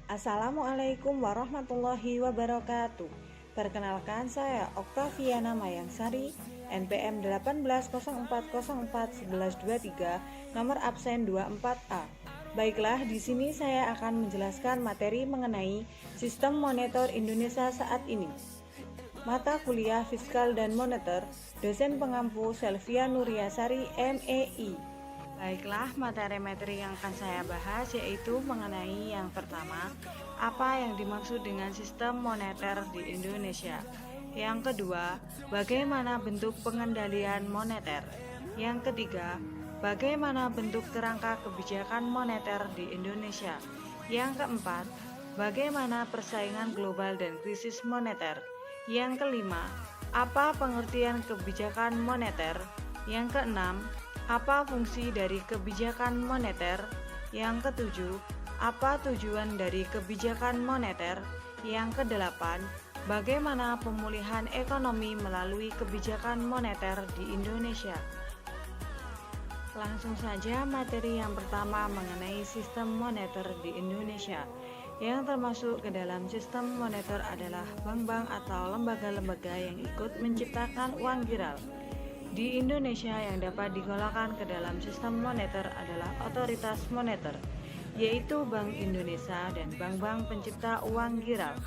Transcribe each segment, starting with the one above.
Assalamualaikum warahmatullahi wabarakatuh. Perkenalkan, saya Oktaviana Mayangsari, NPM 1804041123, nomor absen 24A. Baiklah, di sini saya akan menjelaskan materi mengenai sistem moneter Indonesia saat ini. Mata kuliah Fiskal dan Moneter, dosen pengampu Selvia Nuriasari, MEI. Baiklah, materi-materi yang akan saya bahas yaitu mengenai yang pertama, apa yang dimaksud dengan sistem moneter di Indonesia. Yang kedua, bagaimana bentuk pengendalian moneter. Yang ketiga, bagaimana bentuk kerangka kebijakan moneter di Indonesia. Yang keempat, bagaimana persaingan global dan krisis moneter. Yang kelima, apa pengertian kebijakan moneter. Yang keenam, apa fungsi dari kebijakan moneter? Yang ketujuh, apa tujuan dari kebijakan moneter? Yang kedelapan, bagaimana pemulihan ekonomi melalui kebijakan moneter di Indonesia? Langsung saja materi yang pertama mengenai sistem moneter di Indonesia. Yang termasuk ke dalam sistem moneter adalah bank-bank atau lembaga-lembaga yang ikut menciptakan uang viral. Di Indonesia yang dapat digolongkan ke dalam sistem moneter adalah otoritas moneter, yaitu Bank Indonesia dan bank-bank pencipta uang giral.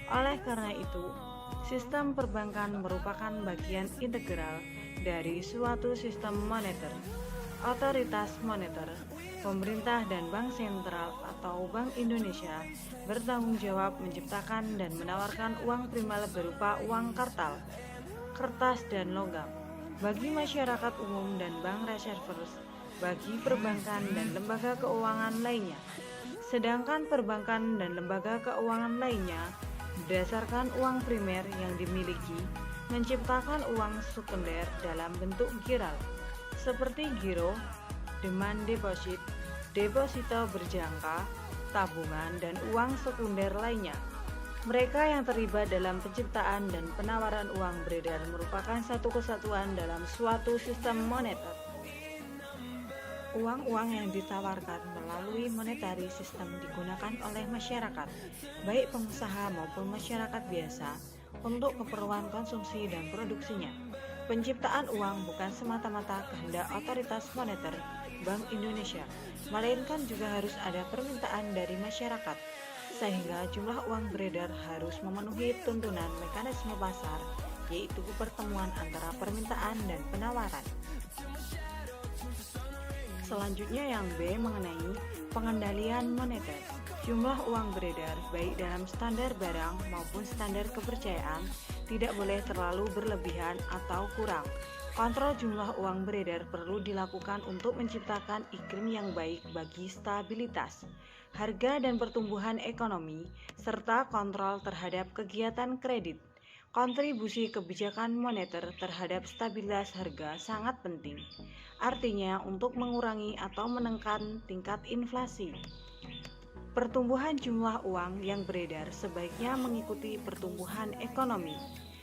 Oleh karena itu, sistem perbankan merupakan bagian integral dari suatu sistem moneter. Otoritas moneter, pemerintah dan bank sentral atau Bank Indonesia bertanggung jawab menciptakan dan menawarkan uang primer berupa uang kartal, kertas dan logam bagi masyarakat umum dan bank reservers, bagi perbankan dan lembaga keuangan lainnya. Sedangkan perbankan dan lembaga keuangan lainnya berdasarkan uang primer yang dimiliki menciptakan uang sekunder dalam bentuk giral seperti giro, demand deposit, deposito berjangka, tabungan dan uang sekunder lainnya. Mereka yang terlibat dalam penciptaan dan penawaran uang beredar merupakan satu kesatuan dalam suatu sistem moneter. Uang-uang yang ditawarkan melalui monetary system digunakan oleh masyarakat, baik pengusaha maupun masyarakat biasa, untuk keperluan konsumsi dan produksinya. Penciptaan uang bukan semata-mata kehendak otoritas moneter Bank Indonesia, melainkan juga harus ada permintaan dari masyarakat, sehingga jumlah uang beredar harus memenuhi tuntunan mekanisme pasar, yaitu pertemuan antara permintaan dan penawaran. Selanjutnya yang B mengenai pengendalian moneter. Jumlah uang beredar baik dalam standar barang maupun standar kepercayaan tidak boleh terlalu berlebihan atau kurang. Kontrol jumlah uang beredar perlu dilakukan untuk menciptakan iklim yang baik bagi stabilitas, harga dan pertumbuhan ekonomi, serta kontrol terhadap kegiatan kredit. Kontribusi kebijakan moneter terhadap stabilitas harga sangat penting, artinya untuk mengurangi atau menekan tingkat inflasi. Pertumbuhan jumlah uang yang beredar sebaiknya mengikuti pertumbuhan ekonomi,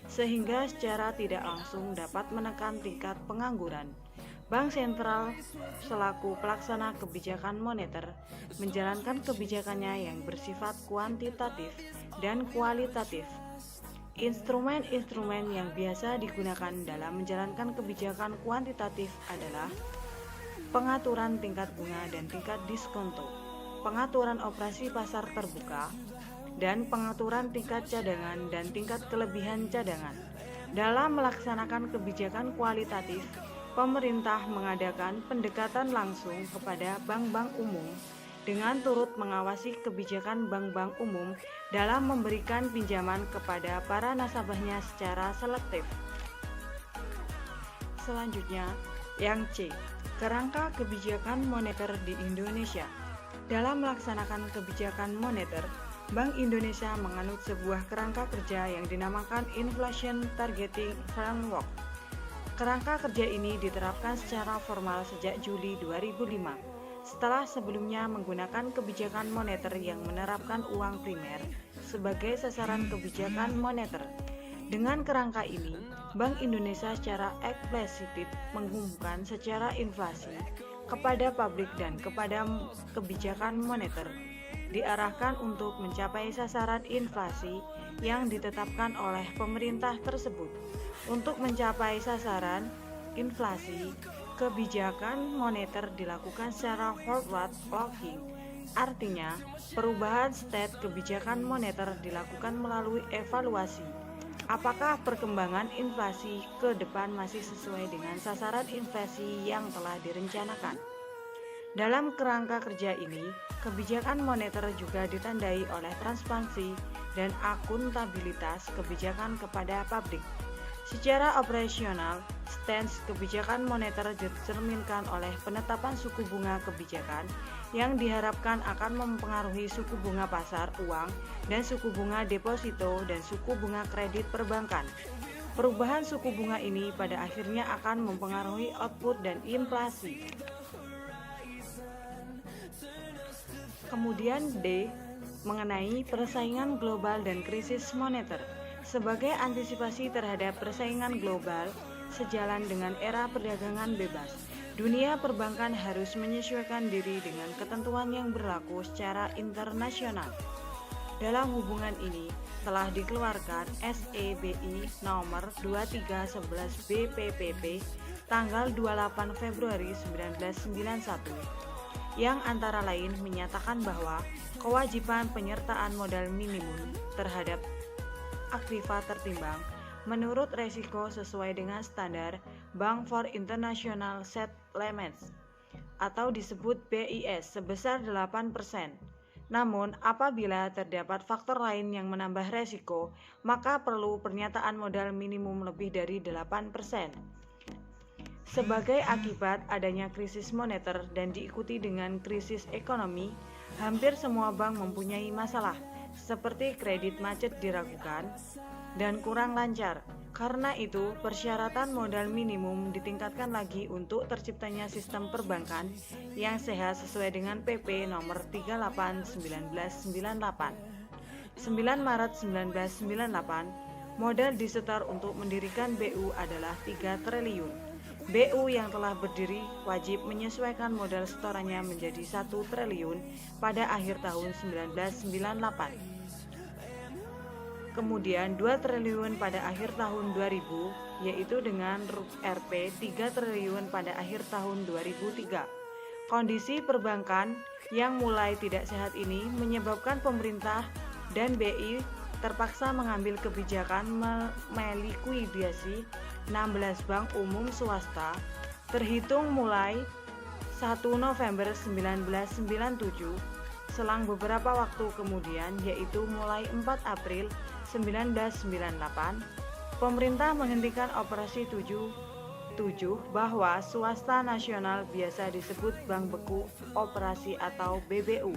sehingga secara tidak langsung dapat menekan tingkat pengangguran. Bank sentral selaku pelaksana kebijakan moneter menjalankan kebijakannya yang bersifat kuantitatif dan kualitatif. Instrumen-instrumen yang biasa digunakan dalam menjalankan kebijakan kuantitatif adalah pengaturan tingkat bunga dan tingkat diskonto, pengaturan operasi pasar terbuka, dan pengaturan tingkat cadangan dan tingkat kelebihan cadangan. Dalam melaksanakan kebijakan kualitatif, pemerintah mengadakan pendekatan langsung kepada bank-bank umum dengan turut mengawasi kebijakan bank-bank umum dalam memberikan pinjaman kepada para nasabahnya secara selektif. Selanjutnya, yang C, kerangka kebijakan moneter di Indonesia. Dalam melaksanakan kebijakan moneter, Bank Indonesia menganut sebuah kerangka kerja yang dinamakan Inflation Targeting Framework. Kerangka kerja ini diterapkan secara formal sejak Juli 2005, setelah sebelumnya menggunakan kebijakan moneter yang menerapkan uang primer sebagai sasaran kebijakan moneter. Dengan kerangka ini, Bank Indonesia secara eksplisit mengumumkan secara inflasi kepada publik dan kepada kebijakan moneter. diarahkan untuk mencapai sasaran inflasi yang ditetapkan oleh pemerintah tersebut. Untuk mencapai sasaran inflasi, kebijakan moneter dilakukan secara forward looking. Artinya, perubahan state kebijakan moneter dilakukan melalui evaluasi. Apakah perkembangan inflasi ke depan masih sesuai dengan sasaran inflasi yang telah direncanakan? Dalam kerangka kerja ini, kebijakan moneter juga ditandai oleh transparansi dan akuntabilitas kebijakan kepada publik. Secara operasional, stance kebijakan moneter dicerminkan oleh penetapan suku bunga kebijakan yang diharapkan akan mempengaruhi suku bunga pasar uang dan suku bunga deposito dan suku bunga kredit perbankan. Perubahan suku bunga ini pada akhirnya akan mempengaruhi output dan inflasi. Kemudian D, mengenai persaingan global dan krisis moneter. Sebagai antisipasi terhadap persaingan global, sejalan dengan era perdagangan bebas, dunia perbankan harus menyesuaikan diri dengan ketentuan yang berlaku secara internasional. Dalam hubungan ini, telah dikeluarkan SEBI nomor 2311 BPPP tanggal 28 Februari 1991 yang antara lain menyatakan bahwa kewajiban penyertaan modal minimum terhadap aktiva tertimbang menurut resiko sesuai dengan standar Bank for International Settlements atau disebut BIS sebesar 8%. Namun, apabila terdapat faktor lain yang menambah resiko, maka perlu pernyataan modal minimum lebih dari 8%. Sebagai akibat adanya krisis moneter dan diikuti dengan krisis ekonomi, hampir semua bank mempunyai masalah, seperti kredit macet diragukan dan kurang lancar. Karena itu, persyaratan modal minimum ditingkatkan lagi untuk terciptanya sistem perbankan yang sehat sesuai dengan PP nomor 38/1998. 9 Maret 1998, modal disetor untuk mendirikan BU adalah 3 triliun. BU yang telah berdiri wajib menyesuaikan modal setorannya menjadi 1 triliun pada akhir tahun 1998. Kemudian 2 triliun pada akhir tahun 2000, yaitu dengan Rp 3 triliun pada akhir tahun 2003. Kondisi perbankan yang mulai tidak sehat ini menyebabkan pemerintah dan BI terpaksa mengambil kebijakan melikuidasi 16 bank umum swasta terhitung mulai 1 November 1997. Selang beberapa waktu kemudian, yaitu mulai 4 April 1998, pemerintah menghentikan operasi 77 bahwa swasta nasional biasa disebut Bank Beku Operasi atau BBU.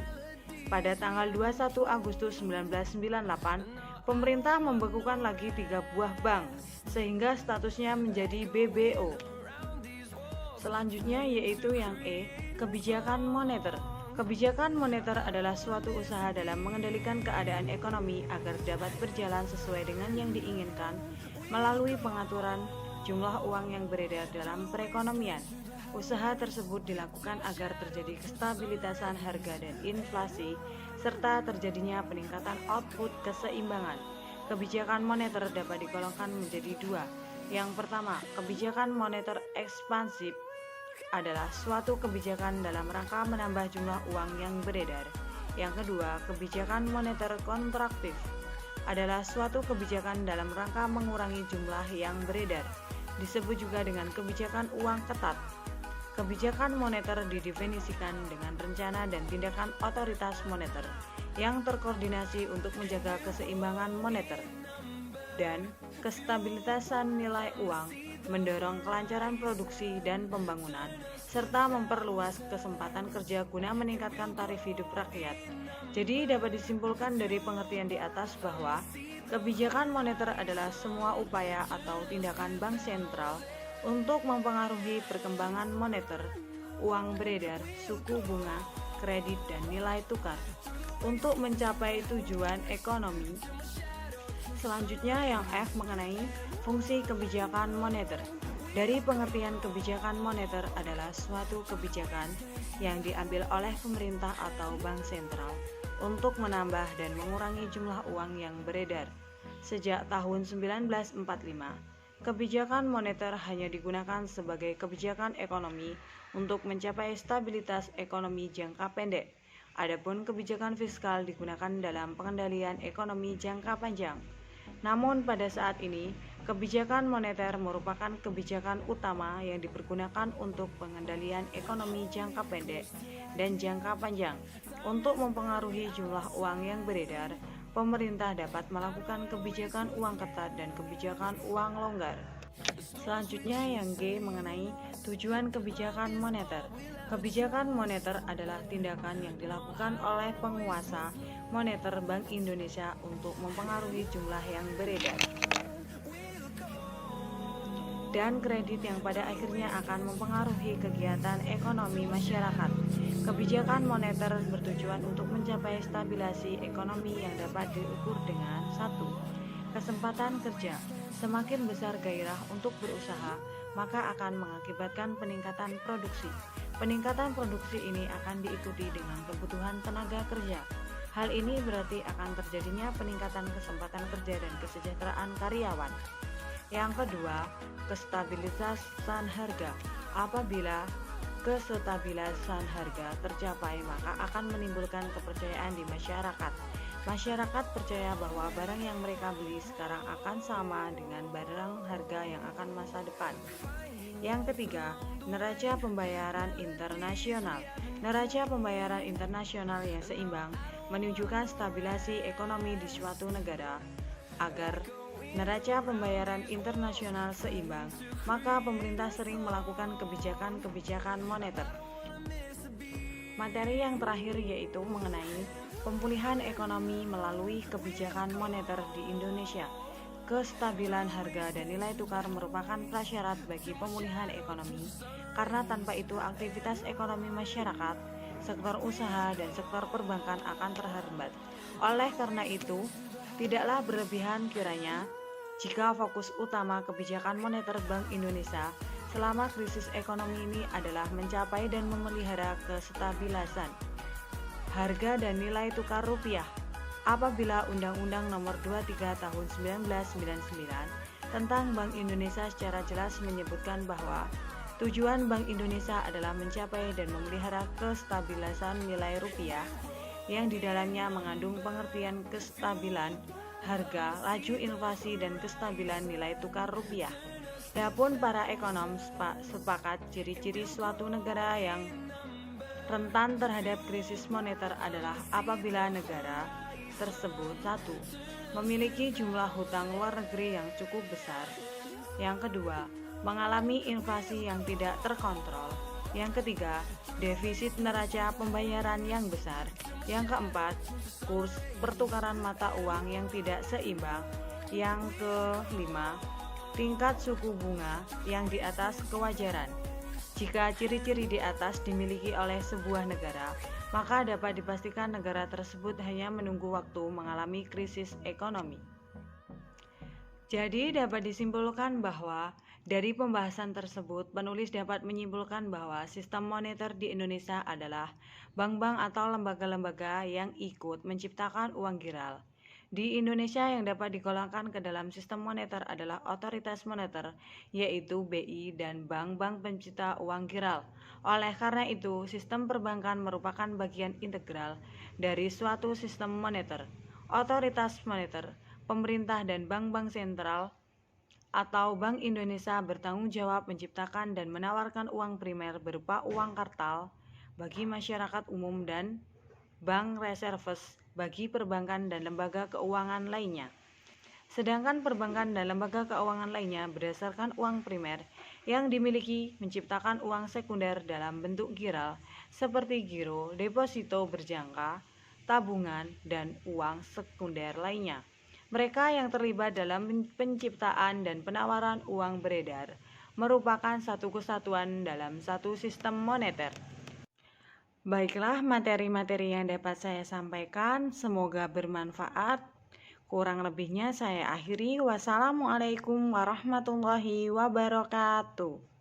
Pada tanggal 21 Agustus 1998, pemerintah membekukan lagi 3 buah bank, sehingga statusnya menjadi BBO. Selanjutnya yaitu yang E, kebijakan moneter. Kebijakan moneter adalah suatu usaha dalam mengendalikan keadaan ekonomi agar dapat berjalan sesuai dengan yang diinginkan melalui pengaturan jumlah uang yang beredar dalam perekonomian. Usaha tersebut dilakukan agar terjadi kestabilitasan harga dan inflasi, serta terjadinya peningkatan output keseimbangan. Kebijakan moneter dapat digolongkan menjadi 2. Yang pertama, kebijakan moneter ekspansif adalah suatu kebijakan dalam rangka menambah jumlah uang yang beredar. Yang kedua, kebijakan moneter kontraktif adalah suatu kebijakan dalam rangka mengurangi jumlah yang beredar. Disebut juga dengan kebijakan uang ketat. Kebijakan moneter didefinisikan dengan rencana dan tindakan otoritas moneter yang terkoordinasi untuk menjaga keseimbangan moneter dan kestabilitasan nilai uang, mendorong kelancaran produksi dan pembangunan, serta memperluas kesempatan kerja guna meningkatkan taraf hidup rakyat. Jadi dapat disimpulkan dari pengertian di atas bahwa kebijakan moneter adalah semua upaya atau tindakan bank sentral untuk mempengaruhi perkembangan moneter, uang beredar, suku bunga, kredit, dan nilai tukar untuk mencapai tujuan ekonomi. Selanjutnya yang F mengenai fungsi kebijakan moneter. Dari pengertian kebijakan moneter adalah suatu kebijakan yang diambil oleh pemerintah atau bank sentral untuk menambah dan mengurangi jumlah uang yang beredar. Sejak tahun 1945, kebijakan moneter hanya digunakan sebagai kebijakan ekonomi untuk mencapai stabilitas ekonomi jangka pendek. Adapun kebijakan fiskal digunakan dalam pengendalian ekonomi jangka panjang. Namun pada saat ini, kebijakan moneter merupakan kebijakan utama yang dipergunakan untuk pengendalian ekonomi jangka pendek dan jangka panjang. Untuk mempengaruhi jumlah uang yang beredar, pemerintah dapat melakukan kebijakan uang ketat dan kebijakan uang longgar. Selanjutnya yang G mengenai tujuan kebijakan moneter. Kebijakan moneter adalah tindakan yang dilakukan oleh penguasa moneter Bank Indonesia untuk mempengaruhi jumlah yang beredar dan kredit yang pada akhirnya akan mempengaruhi kegiatan ekonomi masyarakat. Kebijakan moneter bertujuan untuk mencapai stabilisasi ekonomi yang dapat diukur dengan 1. Kesempatan kerja. Semakin besar gairah untuk berusaha, maka akan mengakibatkan peningkatan produksi. Peningkatan produksi ini akan diikuti dengan kebutuhan tenaga kerja. Hal ini berarti akan terjadinya peningkatan kesempatan kerja dan kesejahteraan karyawan. Yang kedua, kestabilitasan harga. Apabila kestabilasan harga tercapai, maka akan menimbulkan kepercayaan di masyarakat. Masyarakat percaya bahwa barang yang mereka beli sekarang akan sama dengan barang harga yang akan masa depan. Yang ketiga, neraca pembayaran internasional. Neraca pembayaran internasional yang seimbang menunjukkan stabilisasi ekonomi di suatu negara. Agar neraca pembayaran internasional seimbang, maka pemerintah sering melakukan kebijakan-kebijakan moneter. Materi yang terakhir yaitu mengenai pemulihan ekonomi melalui kebijakan moneter di Indonesia. Kestabilan harga dan nilai tukar merupakan prasyarat bagi pemulihan ekonomi, karena tanpa itu aktivitas ekonomi masyarakat, sektor usaha, dan sektor perbankan akan terhambat. Oleh karena itu, tidaklah berlebihan kiranya jika fokus utama kebijakan moneter Bank Indonesia selama krisis ekonomi ini adalah mencapai dan memelihara kestabilasan harga dan nilai tukar rupiah. Apabila Undang-Undang Nomor 23 Tahun 1999 tentang Bank Indonesia secara jelas menyebutkan bahwa tujuan Bank Indonesia adalah mencapai dan memelihara kestabilasan nilai rupiah, yang di dalamnya mengandung pengertian kestabilan harga, laju inflasi, dan kestabilan nilai tukar rupiah. Adapun para ekonom sepakat ciri-ciri suatu negara yang rentan terhadap krisis moneter adalah apabila negara tersebut 1. Memiliki jumlah hutang luar negeri yang cukup besar. Yang kedua, mengalami inflasi yang tidak terkontrol. Yang ketiga, defisit neraca pembayaran yang besar. Yang keempat, kurs pertukaran mata uang yang tidak seimbang. Yang kelima, tingkat suku bunga yang di atas kewajaran. Jika ciri-ciri di atas dimiliki oleh sebuah negara, maka dapat dipastikan negara tersebut hanya menunggu waktu mengalami krisis ekonomi. Jadi dapat disimpulkan bahwa dari pembahasan tersebut, penulis dapat menyimpulkan bahwa sistem moneter di Indonesia adalah bank-bank atau lembaga-lembaga yang ikut menciptakan uang giral. Di Indonesia yang dapat digolongkan ke dalam sistem moneter adalah otoritas moneter, yaitu BI dan bank-bank pencipta uang giral. Oleh karena itu, sistem perbankan merupakan bagian integral dari suatu sistem moneter. Otoritas moneter, pemerintah dan bank-bank sentral atau Bank Indonesia bertanggung jawab menciptakan dan menawarkan uang primer berupa uang kartal bagi masyarakat umum dan bank reserves bagi perbankan dan lembaga keuangan lainnya. Sedangkan perbankan dan lembaga keuangan lainnya berdasarkan uang primer yang dimiliki menciptakan uang sekunder dalam bentuk giral seperti giro, deposito berjangka, tabungan, dan uang sekunder lainnya. Mereka yang terlibat dalam penciptaan dan penawaran uang beredar merupakan satu kesatuan dalam satu sistem moneter. Baiklah, materi-materi yang dapat saya sampaikan, semoga bermanfaat. Kurang lebihnya saya akhiri. Wassalamualaikum warahmatullahi wabarakatuh.